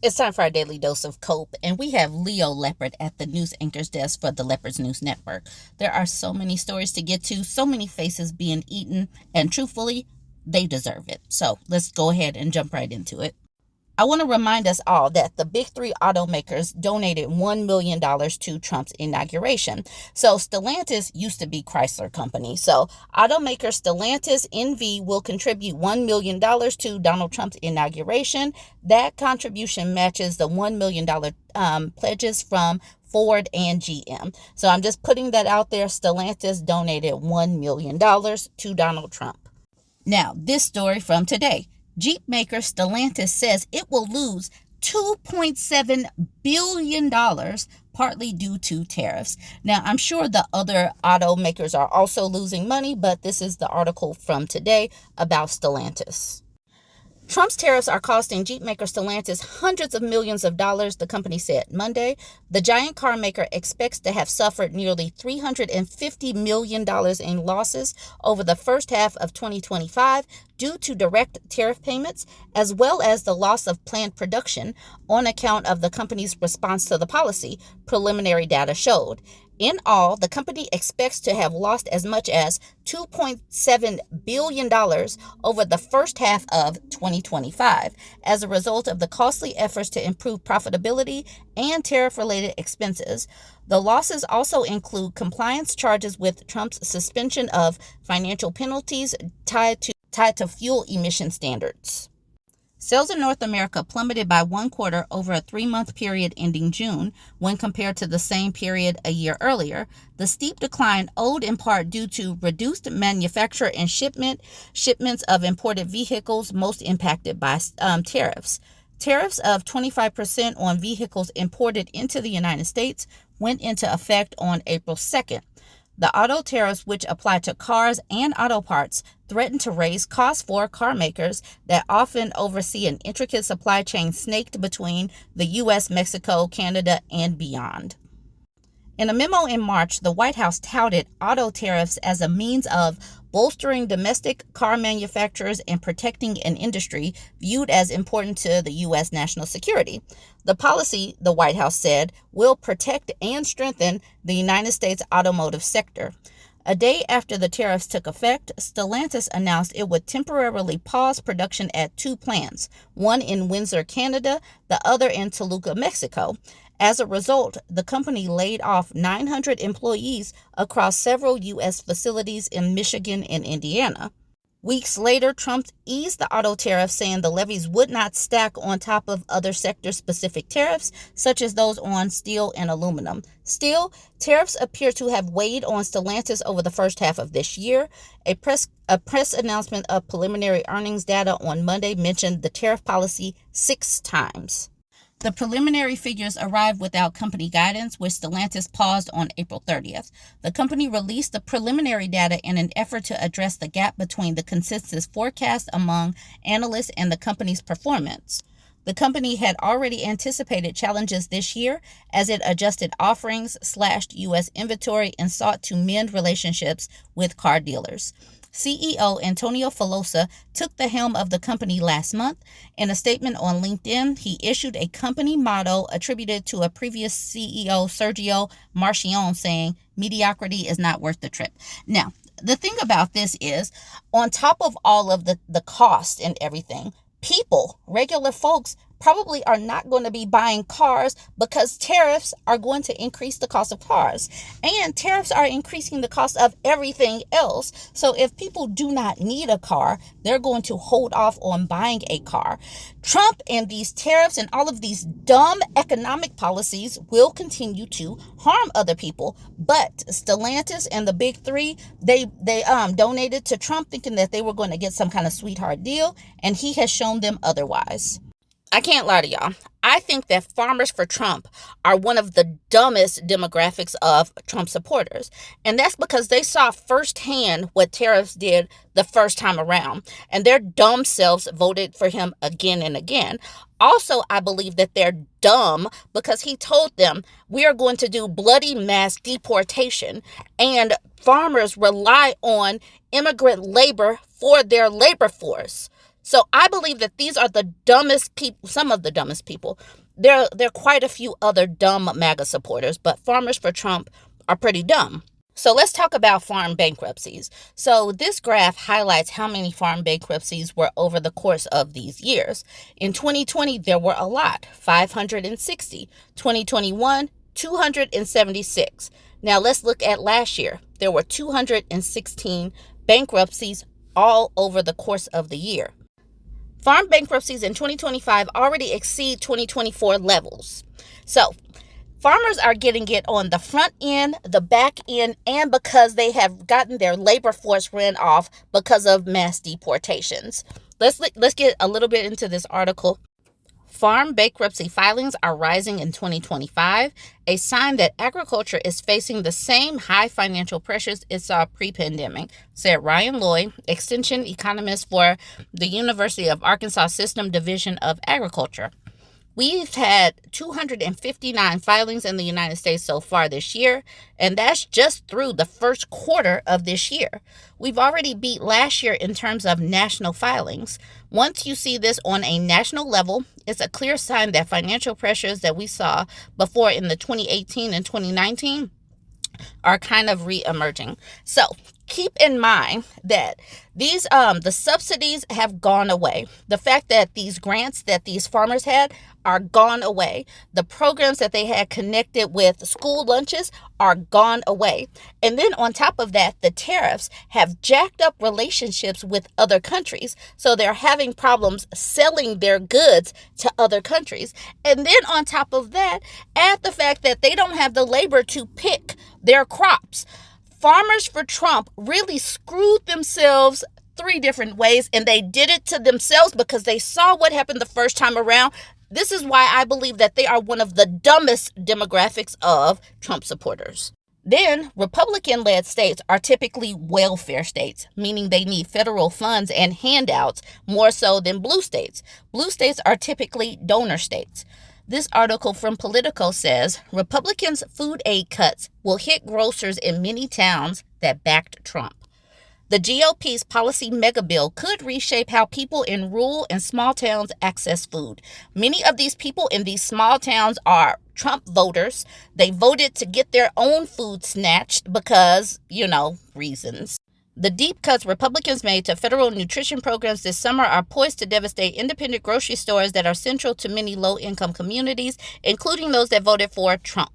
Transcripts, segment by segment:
It's time for our daily dose of cope, and we have Leo Leopard at the news anchor's desk for the Leopards News Network. There are so many stories to get to, so many faces being eaten, and truthfully, they deserve it. So let's go ahead and jump right into it. I want to remind us all that the big three automakers donated $1 million to Trump's inauguration. So Stellantis used to be Chrysler Company. So automaker Stellantis NV will contribute $1 million to Donald Trump's inauguration. That contribution matches the $1 million pledges from Ford and GM. So I'm just putting that out there. Stellantis donated $1 million to Donald Trump. Now, this story from today. Jeep maker Stellantis says it will lose $2.7 billion, partly due to tariffs. Now, I'm sure the other automakers are also losing money, but this is the article from today about Stellantis. Trump's tariffs are costing Jeep maker Stellantis hundreds of millions of dollars, the company said Monday. The giant car maker expects to have suffered nearly $350 million in losses over the first half of 2025 due to direct tariff payments, as well as the loss of planned production on account of the company's response to the policy, preliminary data showed. In all, the company expects to have lost as much as $2.7 billion over the first half of 2025 as a result of the costly efforts to improve profitability and tariff-related expenses. The losses also include compliance charges with Trump's suspension of financial penalties tied to fuel emission standards. Sales in North America plummeted by 1/4 over a 3-month period ending June when compared to the same period a year earlier. The steep decline owed in part due to reduced manufacture and shipments of imported vehicles most impacted by tariffs. Tariffs of 25% on vehicles imported into the United States went into effect on April 2nd. The auto tariffs, which apply to cars and auto parts, threaten to raise costs for car makers that often oversee an intricate supply chain snaked between the U.S., Mexico, Canada, and beyond. In a memo in March, the White House touted auto tariffs as a means of bolstering domestic car manufacturers and protecting an industry viewed as important to the U.S. national security. The policy, the White House said, will protect and strengthen the United States automotive sector. A day after the tariffs took effect, Stellantis announced it would temporarily pause production at 2 plants, one in Windsor, Canada, the other in Toluca, Mexico. As a result, the company laid off 900 employees across several U.S. facilities in Michigan and Indiana. Weeks later, Trump eased the auto tariffs, saying the levies would not stack on top of other sector-specific tariffs, such as those on steel and aluminum. Still, tariffs appear to have weighed on Stellantis over the first half of this year. A press announcement of preliminary earnings data on Monday mentioned the tariff policy 6 times. The preliminary figures arrived without company guidance, which Stellantis paused on April 30th. The company released the preliminary data in an effort to address the gap between the consensus forecast among analysts and the company's performance. The company had already anticipated challenges this year as it adjusted offerings, slashed U.S. inventory, and sought to mend relationships with car dealers. CEO Antonio Filosa took the helm of the company last month. In a statement on LinkedIn, he issued a company motto attributed to a previous CEO, Sergio Marchionne, saying, "Mediocrity is not worth the trip." Now, the thing about this is, on top of all of the cost and everything, people, regular folks, probably are not going to be buying cars because tariffs are going to increase the cost of cars. And tariffs are increasing the cost of everything else. So if people do not need a car, they're going to hold off on buying a car. Trump and these tariffs and all of these dumb economic policies will continue to harm other people. But Stellantis and the big three, they donated to Trump thinking that they were going to get some kind of sweetheart deal, and he has shown them otherwise. I can't lie to y'all. I think that farmers for Trump are one of the dumbest demographics of Trump supporters. And that's because they saw firsthand what tariffs did the first time around. And their dumb selves voted for him again and again. Also, I believe that they're dumb because he told them we are going to do bloody mass deportation. And farmers rely on immigrant labor for their labor force. So I believe that these are the dumbest people, some of the dumbest people. There are quite a few other dumb MAGA supporters, but farmers for Trump are pretty dumb. So let's talk about farm bankruptcies. So this graph highlights how many farm bankruptcies were over the course of these years. In 2020, there were a lot, 560. 2021, 276. Now let's look at last year. There were 216 bankruptcies all over the course of the year. Farm bankruptcies in 2025 already exceed 2024 levels. So farmers are getting it on the front end, the back end, and because they have gotten their labor force ran off because of mass deportations. Let's get a little bit into this article. Farm bankruptcy filings are rising in 2025, a sign that agriculture is facing the same high financial pressures it saw pre-pandemic, said Ryan Loy, extension economist for the University of Arkansas System Division of Agriculture. We've had 259 filings in the United States so far this year, and that's just through the first quarter of this year. We've already beat last year in terms of national filings. Once you see this on a national level, it's a clear sign that financial pressures that we saw before in the 2018 and 2019 are kind of re-emerging. So keep in mind that these the subsidies have gone away. The fact that these grants that these farmers had are gone away. The programs that they had connected with school lunches are gone away. And then on top of that, the tariffs have jacked up relationships with other countries. So they're having problems selling their goods to other countries. And then on top of that, add the fact that they don't have the labor to pick their crops. Farmers for Trump really screwed themselves 3 different ways, and they did it to themselves because they saw what happened the first time around. This is why I believe that they are one of the dumbest demographics of Trump supporters. Then, Republican-led states are typically welfare states, meaning they need federal funds and handouts more so than blue states. Blue states are typically donor states. This article from Politico says Republicans' food aid cuts will hit grocers in many towns that backed Trump. The GOP's policy mega bill could reshape how people in rural and small towns access food. Many of these people in these small towns are Trump voters. They voted to get their own food snatched because, reasons. The deep cuts Republicans made to federal nutrition programs this summer are poised to devastate independent grocery stores that are central to many low-income communities, including those that voted for Trump.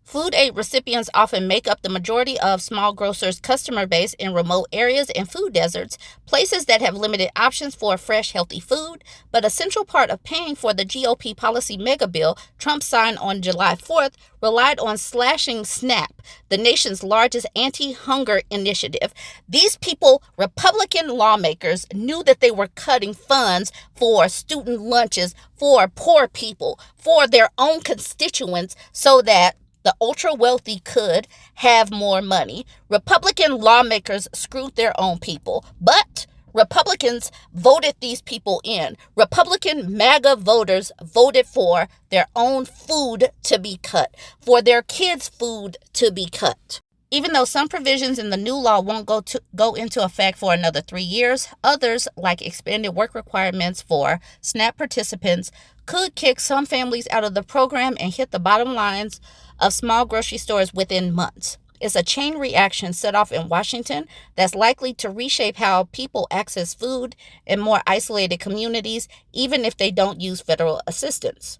Food aid recipients often make up the majority of small grocers' customer base in remote areas and food deserts, places that have limited options for fresh, healthy food. But a central part of paying for the GOP policy mega bill Trump signed on July 4th relied on slashing SNAP, the nation's largest anti-hunger initiative. These people, Republican lawmakers, knew that they were cutting funds for student lunches, for poor people, for their own constituents, so that the ultra-wealthy could have more money. Republican lawmakers screwed their own people, but Republicans voted these people in. Republican MAGA voters voted for their own food to be cut, for their kids' food to be cut. Even though some provisions in the new law won't go into effect for another 3 years, others, like expanded work requirements for SNAP participants, could kick some families out of the program and hit the bottom lines of small grocery stores within months. It's a chain reaction set off in Washington that's likely to reshape how people access food in more isolated communities, even if they don't use federal assistance.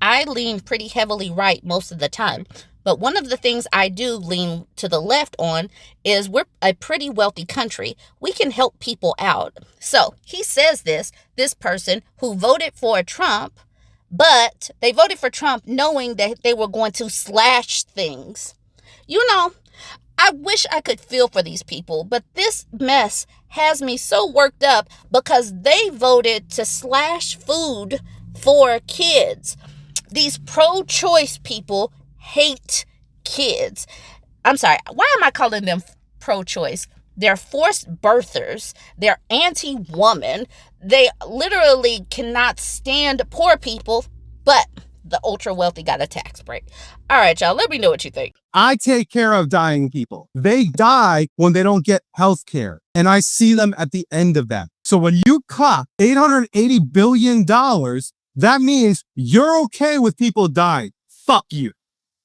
I lean pretty heavily right most of the time, but one of the things I do lean to the left on is we're a pretty wealthy country. We can help people out. So he says this person who voted for Trump, but they voted for Trump knowing that they were going to slash things. I wish I could feel for these people, but this mess has me so worked up because they voted to slash food for kids. These pro-choice people hate kids. I'm sorry, why am I calling them pro-choice? They're forced birthers. They're anti-woman. They literally cannot stand poor people, but the ultra-wealthy got a tax break. All right, y'all, let me know what you think. I take care of dying people. They die when they don't get health care, and I see them at the end of that. So So when you cut $880 billion, that means you're okay with people dying. Fuck you.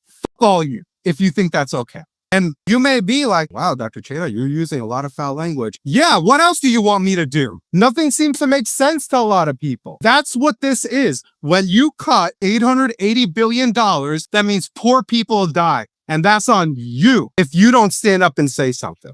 Fuck all you, if you think that's okay. And you may be like, wow, Dr. Chela, you're using a lot of foul language. Yeah, what else do you want me to do? Nothing seems to make sense to a lot of people. That's what this is. When you cut $880 billion, that means poor people die. And that's on you if you don't stand up and say something.